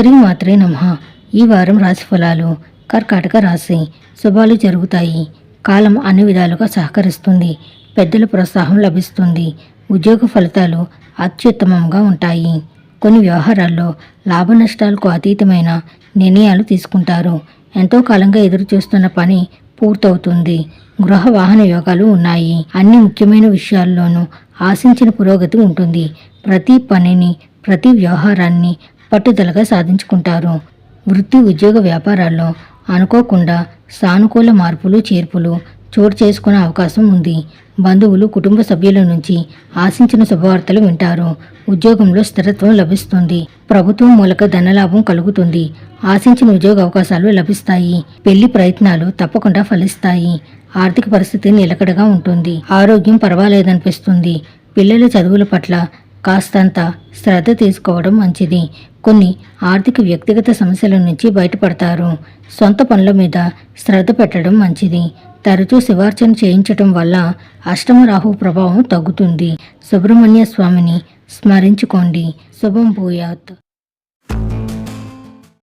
శ్రీమాత్రే నమః. ఈ వారం రాశి ఫలాలు. కర్కాటక రాశి. శుభాలు జరుగుతాయి. కాలం అన్ని విధాలుగా సహకరిస్తుంది. పెద్దల ప్రోత్సాహం లభిస్తుంది. ఉద్యోగ ఫలితాలు అత్యుత్తమంగా ఉంటాయి. కొన్ని వ్యవహారాల్లో లాభ నష్టాలకు అతీతమైన నిర్ణయాలు తీసుకుంటారు. ఎంతో కాలంగా ఎదురు చూస్తున్న పని పూర్తవుతుంది. గృహ వాహన యోగాలు ఉన్నాయి. అన్ని ముఖ్యమైన విషయాల్లోనూ ఆశించిన పురోగతి ఉంటుంది. ప్రతి పనిని, ప్రతి వ్యవహారాన్ని పట్టుదలగా సాధించుకుంటారు. వృత్తి, ఉద్యోగ, వ్యాపారాల్లో అనుకోకుండా సానుకూల మార్పులు, చేర్పులు చోటు చేసుకునే అవకాశం ఉంది. బంధువులు, కుటుంబ సభ్యుల నుంచి ఆశించిన శుభవార్తలు వింటారు. ఉద్యోగంలో స్థిరత్వం లభిస్తుంది. ప్రభుత్వం మూలక ధనలాభం కలుగుతుంది. ఆశించిన ఉద్యోగ అవకాశాలు లభిస్తాయి. పెళ్లి ప్రయత్నాలు తప్పకుండా ఫలిస్తాయి. ఆర్థిక పరిస్థితి నిలకడగా ఉంటుంది. ఆరోగ్యం పర్వాలేదనిపిస్తుంది. పిల్లల చదువుల పట్ల కాస్తంత శ్రద్ధ తీసుకోవడం మంచిది. కొన్ని ఆర్థిక వ్యక్తిగత సమస్యల నుంచి బయటపడతారు. సొంత పనుల మీద శ్రద్ధ పెట్టడం మంచిది. తరచూ శివార్చన చేయించటం వల్ల అష్టమ రాహు ప్రభావం తగ్గుతుంది. సుబ్రహ్మణ్య స్వామిని స్మరించుకోండి. శుభం భూయాత్.